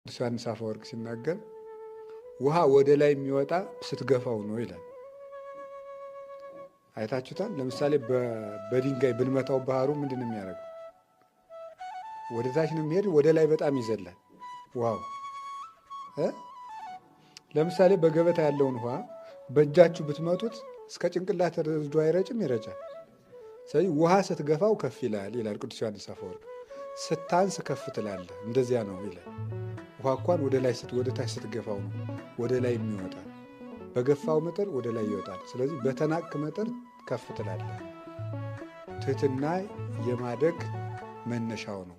ቅዱስ ዮሐንስ አፈወርቅ ሲናገር ውሃ ወደ ላይ የሚወጣ ስትገፋው ነው ይላል። አይታችሁታል? ለምሳሌ በድንጋይ ብንመታው ባህሩ ምንድን ነው የሚያደርገው? ወደ ታች ነው የሚሄድ፣ ወደ ላይ በጣም ይዘላል ውሃው። ለምሳሌ በገበታ ያለውን ውሃ በእጃችሁ ብትመቱት እስከ ጭንቅላት ረድዶ አይረጭም? ይረጫል። ስለዚህ ውሃ ስትገፋው ከፍ ይላል ይላል ቅዱስ ዮሐንስ አፈወርቅ። ስታንስ ከፍ ትላለህ፣ እንደዚያ ነው ይላል። ውሃ እንኳን ወደ ታች ስትገፋው ነው ወደ ላይ የሚወጣ። በገፋው መጠን ወደ ላይ ይወጣል። ስለዚህ በተናቅክ መጠን ከፍ ትላለህ። ትህትና የማደግ መነሻው ነው።